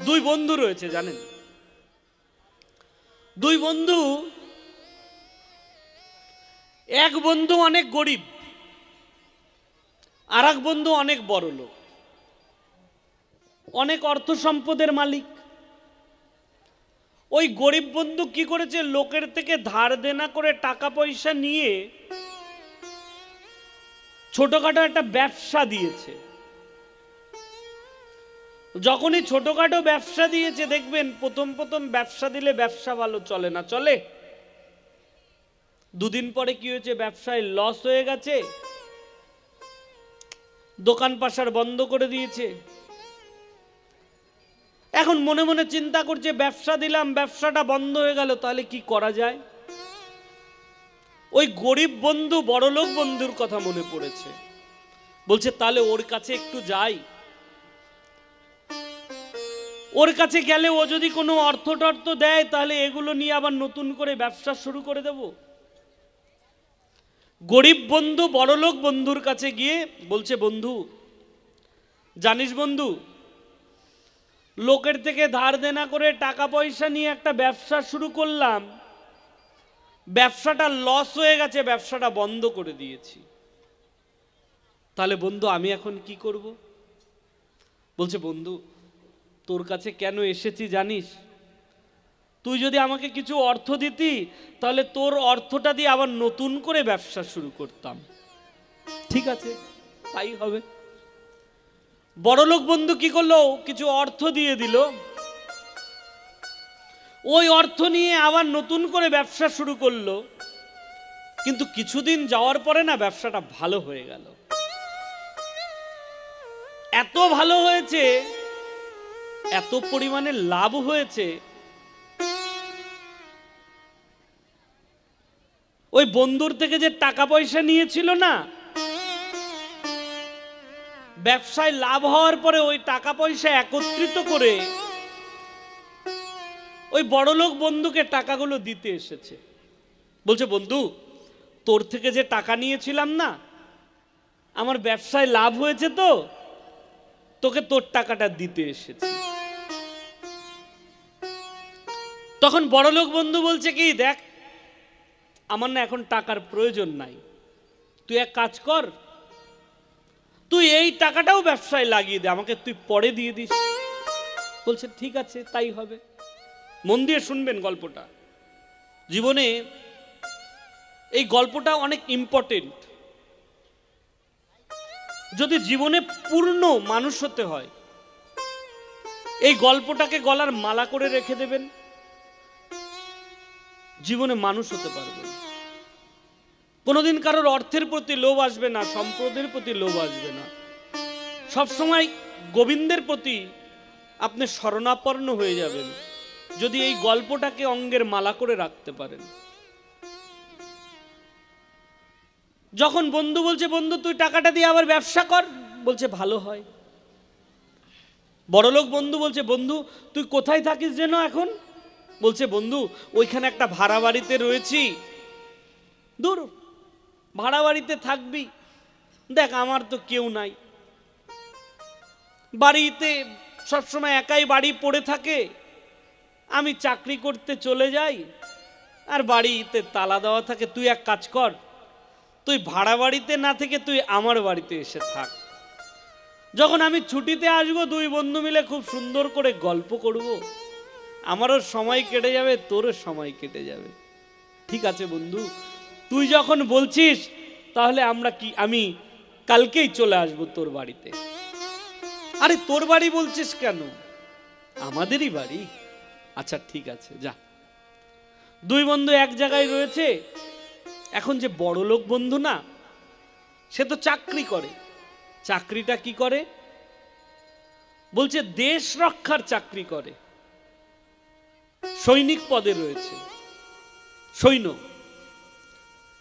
দুই বন্ধু রয়েছে জানেন, দুই বন্ধু। এক বন্ধু অনেক গরিব, আর এক বন্ধু অনেক বড় লোক, অনেক অর্থ সম্পদের মালিক। ওই গরিব বন্ধু কি করেছে, লোকের থেকে ধার দেনা করে টাকা পয়সা নিয়ে ছোটখাটো একটা ব্যবসা দিয়েছে। যখনই ছোটখাটো ব্যবসা দিয়েছে, দেখবেন প্রথম প্রথম ব্যবসা দিলে ব্যবসা ভালো চলে না, চলে। দুদিন পরে কি হয়েছে, ব্যবসায় লস হয়ে গেছে, দোকান পাশার বন্ধ করে দিয়েছে। এখন মনে মনে চিন্তা করছে, ব্যবসা দিলাম, ব্যবসাটা বন্ধ হয়ে গেল, তাহলে কি করা যায়। ওই গরিব বন্ধু বড়লোক বন্ধুর কথা মনে পড়েছে, বলছে তাহলে ওর কাছে একটু যাই। ওর কাছে গেলে ও যদি কোনো অর্থ টর্থ দেয়, তাহলে এগুলো নিয়ে আবার নতুন করে ব্যবসা শুরু করে দেব। গরিব বন্ধু বড়লোক বন্ধুর কাছে গিয়ে বলছে, বন্ধু জানিস বন্ধু, লোকের থেকে ধার দেনা করে টাকা পয়সা নিয়ে একটা ব্যবসা শুরু করলাম, ব্যবসাটা লস হয়ে গেছে, ব্যবসাটা বন্ধ করে দিয়েছি। তাহলে বন্ধু আমি এখন কি করব? বলছে, বন্ধু তোর কাছে কেন এসেছি জানিস? তুই যদি আমাকে কিছু অর্থ দিতি, তাহলে তোর অর্থটা দিয়ে আবার নতুন করে ব্যবসা শুরু করতাম। ঠিক আছে, তাই হবে। বড়লোক বন্ধু কি করলো, কিছু অর্থ দিয়ে দিল। ওই অর্থ নিয়ে আবার নতুন করে ব্যবসা শুরু করলো, কিন্তু কিছুদিন যাওয়ার পরে না ব্যবসাটা ভালো হয়ে গেল। এত ভালো হয়েছে, এত পরিমাণে লাভ হয়েছে, ওই বন্ধুর থেকে যে টাকা পয়সা নিয়েছিল না, ব্যবসায় লাভ হওয়ার পরে ওই টাকা পয়সা একত্রিত করে ওই বড়লোক বন্ধুকে টাকাগুলো দিতে এসেছে। বলছে, বন্ধু তোর থেকে যে টাকা নিয়েছিলাম না, আমার ব্যবসায় লাভ হয়েছে, তো তোকে তোর টাকাটা দিতে এসেছি। তখন বড়লোক বন্ধু বলছে কি, দেখ আমার না এখন টাকার প্রয়োজন নাই, তুই এক কাজ কর, তুই এই টাকাটাও ব্যবসায় লাগিয়ে দে, আমাকে তুই পরে দিয়ে দিস। বলছে ঠিক আছে, তাই হবে। মন দিয়ে শুনবেন গল্পটা, জীবনে এই গল্পটা অনেক ইম্পর্টেন্ট। যদি জীবনে পূর্ণ মানুষ হতে হয়, এই গল্পটাকে গলার মালা করে রেখে দেবেন, জীবনে মানুষ হতে পারবেন। কোনোদিন কারোর অর্থের প্রতি লোভ আসবে না, সম্পদের প্রতি লোভ আসবে না, সবসময় গোবিন্দের প্রতি আপনি শরণাপন্ন হয়ে যাবেন, যদি এই গল্পটাকে অঙ্গের মালা করে রাখতে পারেন। যখন বন্ধু বলছে, বন্ধু তুই টাকাটা দিয়ে আবার ব্যবসা কর, বলছে ভালো হয়। বড়লোক বন্ধু বলছে, বন্ধু তুই কোথায় থাকিস যেন এখন? বলছে, বন্ধু ওইখানে একটা ভাড়া বাড়িতে রয়েছি। দূর, ভাড়া বাড়িতে থাকবি, দেখ আমার তো কেউ নাই, বাড়িতে সবসময় একাই বাড়ি পড়ে থাকে, আমি চাকরি করতে চলে যাই আর বাড়িতে তালা দেওয়া থাকে। তুই এক কাজ কর, তুই ভাড়া বাড়িতে না থেকে তুই আমার বাড়িতে এসে থাক, যখন আমি ছুটিতে আসবো দুই বন্ধু মিলে খুব সুন্দর করে গল্প করব, আমারও সময় কেটে যাবে, তোরও সময় কেটে যাবে। ঠিক আছে বন্ধু, তুই যখন বলছিস তাহলে আমি কালকেই চলে আসবো তোর বাড়িতে। আরে তোর বাড়ি বলছিস কেন, আমাদেরই বাড়ি। আচ্ছা ঠিক আছে, যা। দুই বন্ধু এক জায়গায় রয়েছে। এখন যে বড়লোক বন্ধু না, সে তো চাকরি করে। চাকরিটা কি করে বলছে, দেশ রক্ষার চাকরি করে, সৈনিক পদে রয়েছে, সৈন্য।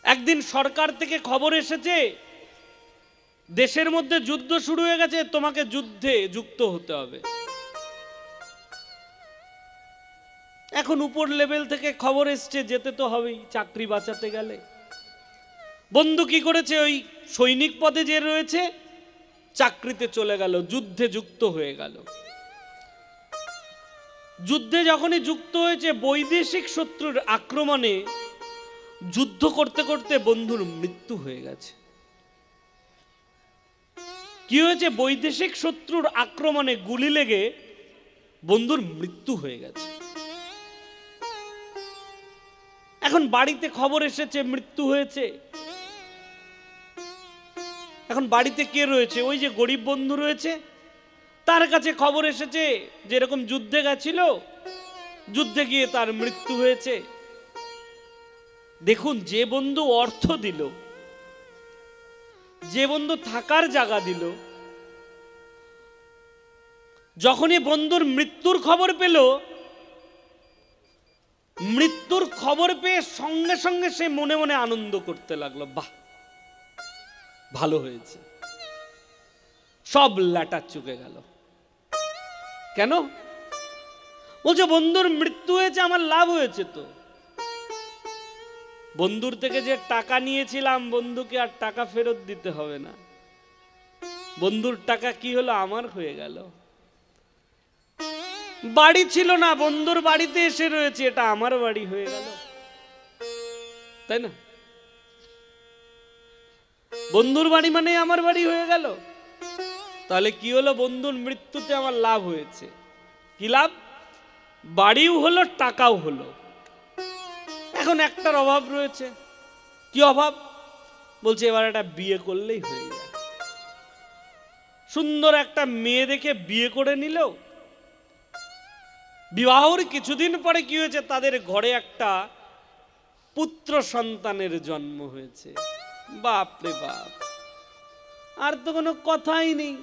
একদিন সরকার থেকে খবর এসেছে, দেশের মধ্যে যুদ্ধ শুরু হয়ে গেছে, তোমাকে যুদ্ধে যুক্ত হতে হবে। এখন উপর লেভেল থেকে খবর এসছে, যেতে তো হবেই চাকরি বাঁচাতে গেলে। বন্ধু কি করেছে, ওই সৈনিক পদে যে রয়েছে চাকরিতে চলে গেল, যুদ্ধে যুক্ত হয়ে গেল। যুদ্ধে যখনই যুক্ত হয়েছে, বৈদেশিক শত্রুর আক্রমণে যুদ্ধ করতে করতে বন্ধুর মৃত্যু হয়ে গেছে। কি হয়েছে? বৈদেশিক শত্রুর আক্রমণে গুলি লেগে বন্ধুর মৃত্যু হয়ে গেছে। এখন বাড়িতে খবর এসেছে মৃত্যু হয়েছে। এখন বাড়িতে কে রয়েছে? ওই যে গরিব বন্ধু রয়েছে, তার কাছে খবর এসেছে যেরকম যুদ্ধে গেছিল, যুদ্ধে গিয়ে তার মৃত্যু হয়েছে। দেখুন, যে বন্ধু অর্থ দিল, যে বন্ধু থাকার জায়গা দিল, যখনই বন্ধুর মৃত্যুর খবর পেল, মৃত্যুর খবর পেয়ে সঙ্গে সঙ্গে সে মনে মনে আনন্দ করতে লাগলো, বাহ ভালো হয়েছে। সব ল্যাটা চুকে গেল। কেন? বলছে বন্ধুর মৃত্যু হয়েছে, আমার লাভ হয়েছে। তো বন্ধুর থেকে যে টাকা নিয়েছিলাম, বন্ধুকে আর টাকা ফেরত দিতে হবে না। বন্ধুর টাকা কি হলো? আমার হয়ে গেল। বাড়ি ছিল না, বন্ধুর বাড়িতে এসে রয়েছে, এটা আমার বাড়ি হয়ে গেল, তাই না? বন্ধুর বাড়ি মানে আমার বাড়ি হয়ে গেল। তাহলে কি হলো? বন্ধুর মৃত্যুতে আমার লাভ হয়েছে। কি লাভ? বাড়িও হলো, টাকাও হলো। এখন একটার অভাব রয়েছে। কি অভাব? বলছে এবার একটা বিয়ে করলেই হয়ে যায়। সুন্দর একটা মেয়ে দেখে বিয়ে করে নিল। বিবাহর কিছুদিন পরে কি হয়েছে? তাদের ঘরে একটা পুত্র সন্তানের জন্ম হয়েছে। বাপ রে বাপ, আর তো কোনো কথাই নেই।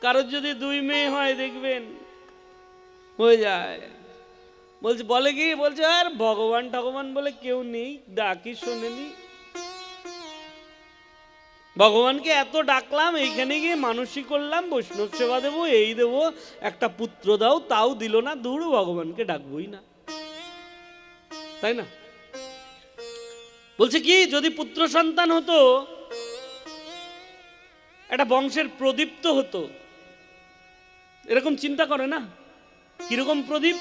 কারোর যদি 2 মেয়ে হয় দেখবেন হয়ে যায়। বলছে, বলে কি? বলছে আর ভগবান ঠগবান বলে কেউ নেই, ডাকি শোনেনি। ভগবানকে এত ডাকলাম, এইখানে গিয়ে মানসিক করলাম, বৈষ্ণব সেবা দেবো, এই দেবো, একটা পুত্র দাও, তাও দিল না। দূর, ভগবানকে ডাকবই না, তাই না? বলছে কি, যদি পুত্র সন্তান হতো, একটা বংশের প্রদীপ্ত হতো। এরকম চিন্তা করে না? কিরকম প্রদীপ?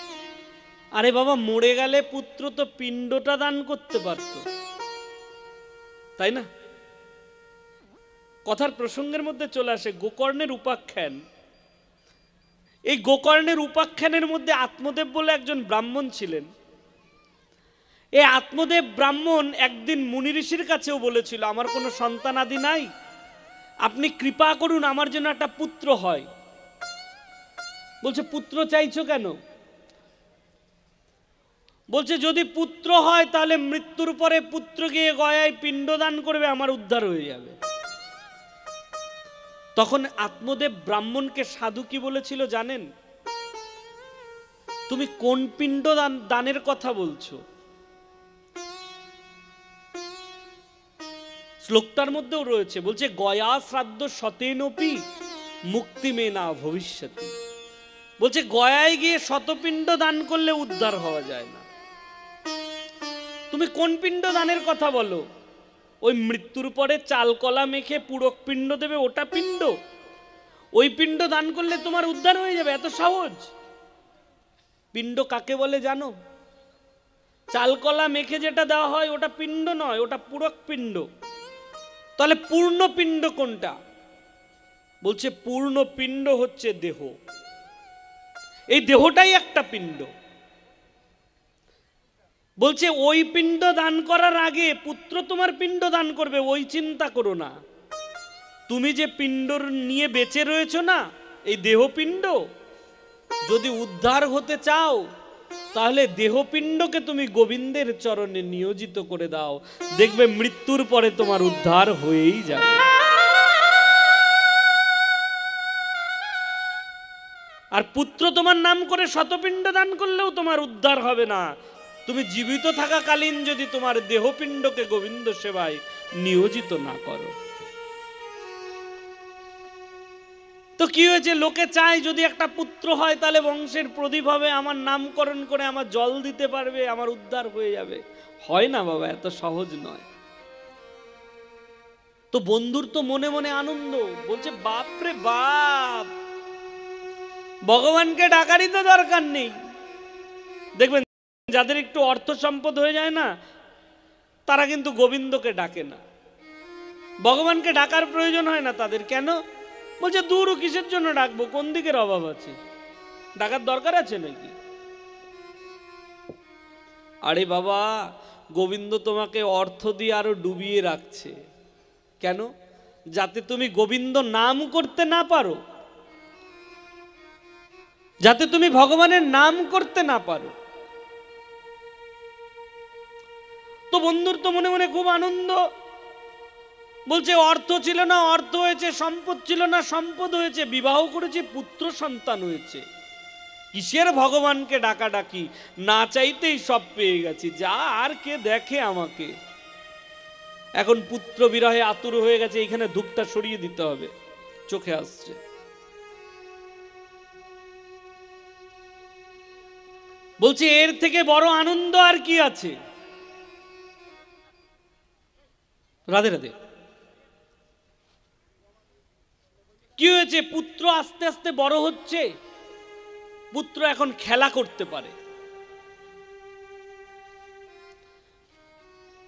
আরে বাবা, মরে গেলে পুত্র তো পিণ্ডটা দান করতে পারত, তাই না? কথার প্রসঙ্গের মধ্যে চলে আসে গোকর্ণের উপাখ্যান। এই গোকর্ণের উপাখ্যানের মধ্যে আত্মদেব বলে একজন ব্রাহ্মণ ছিলেন। এই আত্মদেব ব্রাহ্মণ একদিন মুনি ঋষির কাছেও বলেছিল, আমার কোনো সন্তান আদি নাই, আপনি কৃপা করুন, আমার জন্য একটা পুত্র হয়। বলছে, পুত্র চাইছো কেন? বলছে, যদি পুত্র হয় তাহলে মৃত্যুর পরে পুত্র গিয়ে গয়ায় পিণ্ডদান করবে, আমার উদ্ধার হয়ে যাবে। তখন আত্মদেব ব্রাহ্মণকে সাধু কি বলেছিল জানেন? তুমি কোন পিণ্ড দানের কথা বলছো? শ্লোকটার মধ্যেও রয়েছে, বলছে গয়া শ্রাদ্ধ শতেনপি মুক্তি মে না ভবিষ্যতি। বলছে গয়ায় গিয়ে শতপিণ্ড দান করলে উদ্ধার হওয়া যায় না। তুমি কোন পিণ্ড দানের কথা বলো? ওই মৃত্যুর পরে চাল কলা মেখে পুরক পিণ্ড দেবে, ওটা পিণ্ড? ওই পিণ্ড দান করলে তোমার উদ্ধার হয়ে যাবে, এত সহজ? পিণ্ড কাকে বলে জানো? চাল কলা মেখে যেটা দেওয়া হয় ওটা পিণ্ড নয়, ওটা পুরক পিণ্ড। তাহলে পূর্ণ পিণ্ড কোনটা? বলছে পূর্ণ পিণ্ড হচ্ছে দেহ। এই দেহটাই একটা পিণ্ড। বলছে ওই পিণ্ড দান করার আগে পুত্র তোমার পিণ্ড দান করবে, ওই চিন্তা করো না। তুমি যে পিণ্ড নিয়ে বেঁচে রয়েছো না, এই দেহপিণ্ড, যদি উদ্ধার হতে চাও তাহলে দেহপিণ্ডকে তুমি গোবিন্দের চরণে নিয়োজিত করে দাও, দেখবে মৃত্যুর পরে তোমার উদ্ধার হয়েই যাবে। আর পুত্র তোমার নাম করে শতপিণ্ড দান করলেও তোমার উদ্ধার হবে না, তুমি জীবিত থাকাকালীন যদি তোমার দেহপিণ্ডকে গোবিন্দ সেবায় নিয়োজিত না করো। তো কি হয়েছে? লোকে চায় যদি একটা পুত্র হয় তাহলে বংশের প্রদীপ হবে, আমার নামকরণ করে আমার জল দিতে পারবে, আমার উদ্ধার হয়ে যাবে। হয় না বাবা, এত সহজ নয়। তো বন্ধুর তো মনে মনে আনন্দ, বলছে বাপ রে বাপ, ভগবানকে ডাকারই তো দরকার নেই। দেখবেন যাদের একটু অর্থ সম্পদ হয়ে যায় না, তারা কিন্তু গোবিন্দকে ডাকে না, ভগবানকে ডাকার প্রয়োজন হয় না তাদের। কেন? বলছে দূর কিসের জন্য ডাকবো, কোন দিকের অভাব আছে, ডাকার দরকার আছে নাকি? আরে বাবা, গোবিন্দ তোমাকে অর্থ দিয়ে আরো ডুবিয়ে রাখছে। কেন? যাতে তুমি গোবিন্দ নাম করতে না পারো, যাতে তুমি ভগবানের নাম করতে না পারো। তো বন্ধুর তো মনে মনে খুব আনন্দ, বলছে অর্থ ছিল না অর্থ হয়েছে, সম্পদ ছিল না সম্পদ হয়েছে, বিবাহ করেছে পুত্র সন্তান হয়েছে, কিসের ভগবানকে ডাকাডাকি, না চাইতেই সব পেয়ে গেছি, যা আর কে দেখে আমাকে। এখন পুত্র বিরহে আতুর হয়ে গেছে, এখানে ধূপটা সরিয়ে দিতে হবে, চোখে আসছে। বলছে এর থেকে বড় আনন্দ আর কি আছে? রাধে রাধে। কি হয়েছে? পুত্র আস্তে আস্তে বড় হচ্ছে, পুত্র এখন খেলা করতে পারে।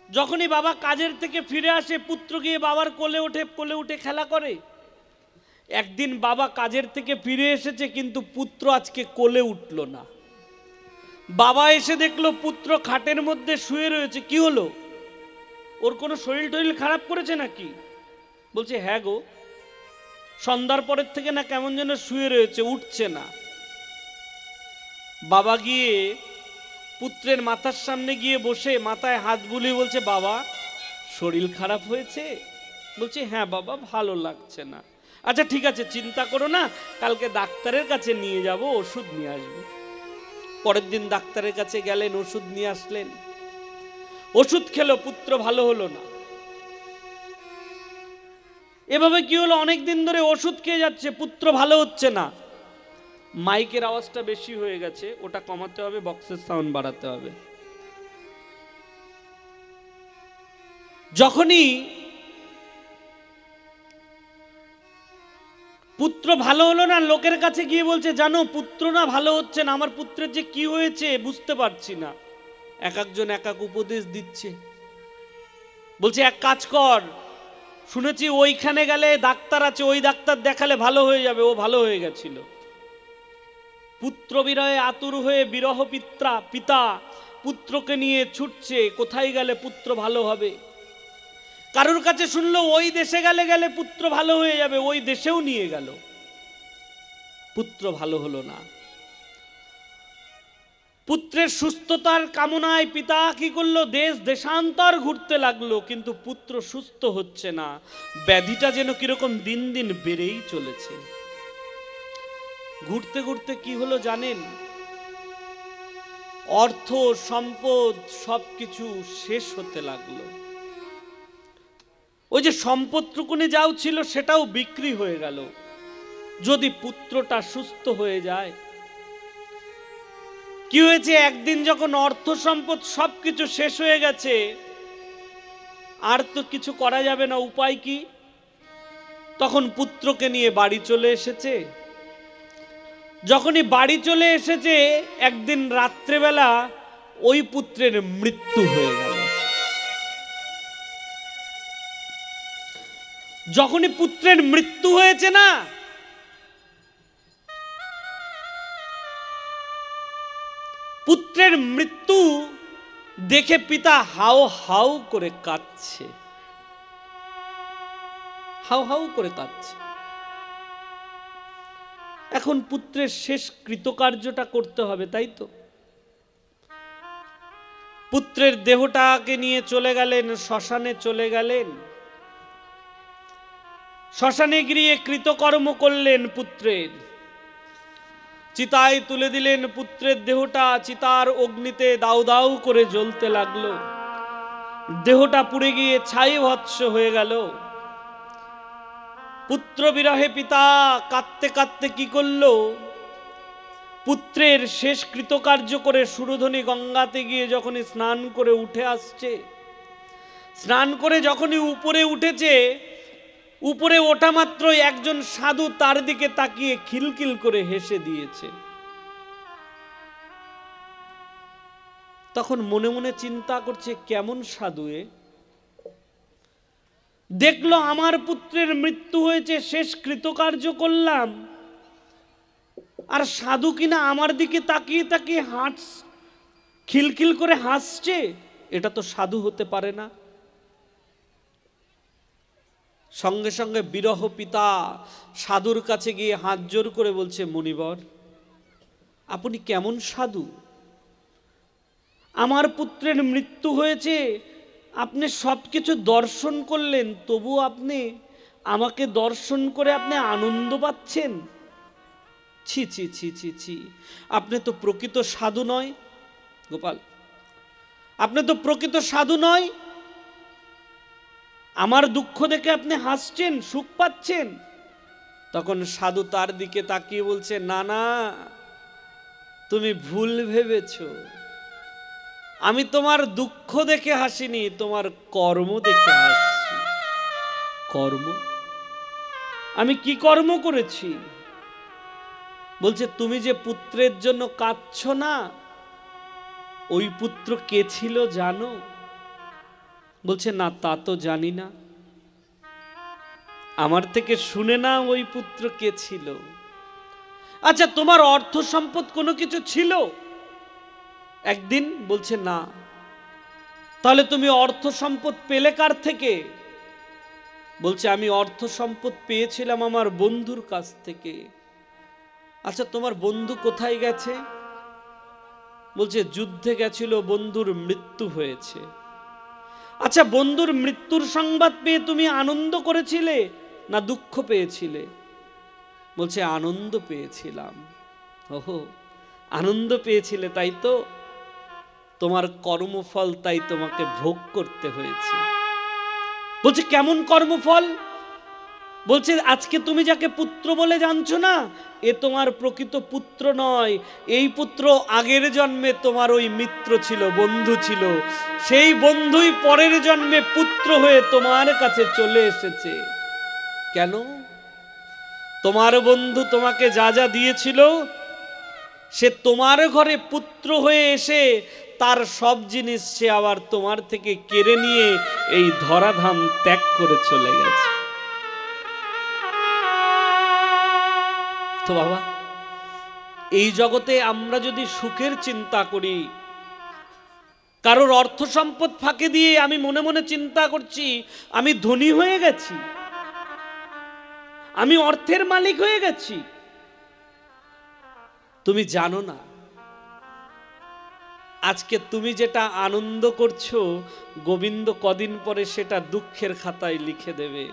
যখনই বাবা কাজের থেকে ফিরে আসে, পুত্র গিয়ে বাবার কোলে ওঠে, কোলে উঠে খেলা করে। একদিন বাবা কাজের থেকে ফিরে এসেছে, কিন্তু পুত্র আজকে কোলে উঠল না। বাবা এসে দেখলো পুত্র খাটের মধ্যে শুয়ে রয়েছে। কি হলো? ওর কোনো শরীর টরীর খারাপ করেছে নাকি? বলছে হ্যাঁ গো, সন্ধ্যার পরের থেকে না কেমন যেন শুয়ে রয়েছে, উঠছে না। বাবা গিয়ে পুত্রের মাথার সামনে গিয়ে বসে মাথায় হাত বুলিয়ে বলছে, বাবা শরীর খারাপ হয়েছে? বলছে হ্যাঁ বাবা, ভালো লাগছে না। আচ্ছা ঠিক আছে, চিন্তা করো না, কালকে ডাক্তারের কাছে নিয়ে যাব, ওষুধ নিয়ে আসবো। পরের দিন ডাক্তারের কাছে গেলেন, ওষুধ নিয়ে আসলেন, ওষুধ খেলো, পুত্র ভালো হলো না। এভাবে কি হলো? অনেক দিন ধরে ওষুধ খেয়ে যাচ্ছে, পুত্র ভালো হচ্ছে না। মাইকের আওয়াজটা বেশি হয়ে গেছে, ওটা কমাতে হবে, বক্সের সাউন্ড বাড়াতে হবে। যখনই পুত্র ভালো হলো না, লোকের কাছে গিয়ে বলছে, জানো পুত্র না ভালো হচ্ছে না, আমার পুত্রের যে কি হয়েছে বুঝতে পারছি না। এক একজন এক এক উপদেশ দিচ্ছে। বলছে এক কাজ কর, শুনেছি ওইখানে গেলে ডাক্তার আছে, ওই ডাক্তার দেখালে ভালো হয়ে যাবে। ও ভালো হয়ে গেছিল। পুত্র বিরহে আতুর হয়ে বিরহ পিতা পুত্রকে নিয়ে ছুটছে, কোথায় গেলে পুত্র ভালো হবে। কারোর কাছে শুনলো ওই দেশে গেলে পুত্র ভালো হয়ে যাবে, ওই দেশেও নিয়ে গেল, পুত্র ভালো হলো না। পুত্রের সুস্থতার কামনায় পিতা কি করলো? দেশান্তর ঘুরতে লাগলো, কিন্তু পুত্র সুস্থ হচ্ছে না। ব্যাধিটা যেন কিরকম দিন দিন বেড়েই চলেছে। ঘুরতে ঘুরতে কি হলো জানেন? অর্থ সম্পদ সবকিছু শেষ হতে লাগলো। ওই যে সম্পদটুকুনি যাও ছিল সেটাও বিক্রি হয়ে গেল। যদি পুত্রটা সুস্থ হয়ে যায়। কি হয়েছে? একদিন যখন অর্থ সম্পদ সবকিছু শেষ হয়ে গেছে, আর তো কিছু করা যাবে না, উপায় কি? তখন পুত্রকে নিয়ে বাড়ি চলে এসেছে। যখনই বাড়ি চলে এসেছে, একদিন রাত্রেবেলা ওই পুত্রের মৃত্যু হয়ে গেল। যখনই পুত্রের মৃত্যু হয়েছে না, পুত্রের মৃত্যু দেখে পিতা হাউ হাউ করে কাঁদছে, হাউ হাউ করে কাঁদছে। এখন পুত্রের শেষ কৃতকার্যটা করতে হবে, তাই তো? পুত্রের দেহটাকে নিয়ে চলে গেলেন, শ্মশানে চলে গেলেন। শ্মশানে গিয়ে কৃতকর্ম করলেন পুত্রের। চিতায় তুলে দিলেন পুত্রের দেহটা, চিতার অগ্নিতে দাউ দাউ করে জ্বলতে লাগলো। দেহটা পুড়ে গিয়ে ছাই ভস্ম হয়ে গেল। পুত্র বিরহে পিতা কাঁদতে কাঁদতে কি করলো? পুত্রের শেষ কৃতকার্য করে সুরধনী গঙ্গাতে গিয়ে যখনই স্নান করে উঠে আসছে, স্নান করে যখনই উপরে উঠেছে, উপরে ওঠা মাত্র একজন সাধু তার দিকে তাকিয়ে খিলখিল করে হেসে দিয়েছে। তখন মনে মনে চিন্তা করছে, কেমন সাধু এ? দেখলো আমার পুত্রের মৃত্যু হয়েছে, শেষ কৃতকার্য করলাম, আর সাধু কিনা আমার দিকে তাকিয়ে তাকিয়ে খিলখিল করে হাসছে। এটা তো সাধু হতে পারে না। সঙ্গে সঙ্গে বিরহ পিতা সাধুর কাছে গিয়ে হাত জোর করে বলছে, মুনিবর, আপনি কেমন সাধু? আমার পুত্রের মৃত্যু হয়েছে, আপনি সবকিছু দর্শন করলেন, তবু আপনি আমাকে দর্শন করে আপনি আনন্দ পাচ্ছেন? ছি ছি ছি ছি ছি, আপনি তো প্রকৃত সাধু নয় গোপাল, আপনি তো প্রকৃত সাধু নয়। আমার দুঃখ দেখে আপনি হাসছেন, সুখ পাচ্ছেন। তখন সাধু তার দিকে তাকিয়ে বলছে, না না, তুমি ভুল ভেবেছ, আমি তোমার দুঃখ দেখে হাসিনি, তোমার কর্ম দেখে হাসছি। কর্ম? আমি কি কর্ম করেছি? বলছে, তুমি যে পুত্রের জন্য কাঁদছ না, ওই পুত্র কে ছিল জানো? বলছে, না, তা তো জানি না। আমার থেকে শুনে না ওই পুত্র কে ছিল। আচ্ছা, তোমার অর্থ সম্পদ কোনো কিছু ছিল একদিন? বলছে, না। তাহলে তুমি অর্থ সম্পদ পেলে কার থেকে? বলছে, আমি অর্থ সম্পদ পেয়েছিলাম আমার বন্ধুর কাছ থেকে। আচ্ছা, তোমার বন্ধু কোথায় গেছে? বলছে, যুদ্ধে গেছিল, বন্ধুর মৃত্যু হয়েছে। আচ্ছা, বন্ধুর মৃত্যুর সংবাদ পেয়ে তুমি আনন্দ করেছিলে না দুঃখ পেয়েছিলে? বলছে, আনন্দ পেয়েছিলাম। ওহো, আনন্দ পেয়েছিলে, তাই তো? তোমার কর্মফল তাই তোমাকে ভোগ করতে হয়েছে। বলছে, কেমন কর্মফল? বলছে, আজকে তুমি যাকে পুত্র বলে জানছো না, এ তোমার প্রকৃত পুত্র নয়। এই পুত্র আগের জন্মে তোমার ওই মিত্র ছিল, বন্ধু ছিল। সেই বন্ধুই পরের জন্মে পুত্র হয়ে তোমার কাছে চলে এসেছে। কেন? তোমার বন্ধু তোমাকে যা যা দিয়েছিল, সে তোমার ঘরে পুত্র হয়ে এসে তার সব জিনিস সে আবার তোমার থেকে কেড়ে নিয়ে এই ধরাধাম ত্যাগ করে চলে গেছে। তো বাবা, এই জগতে আমরা যদি সুখের চিন্তা করি, কারোর অর্থ সম্পদ ফাঁকে দিয়ে আমি মনে মনে চিন্তা করছি আমি ধনী হয়ে গেছি, আমি অর্থের মালিক হয়ে গেছি, তুমি জানো না আজকে তুমি যেটা আনন্দ করছো, গোবিন্দ কদিন পরে সেটা দুঃখের খাতায় লিখে দেবে।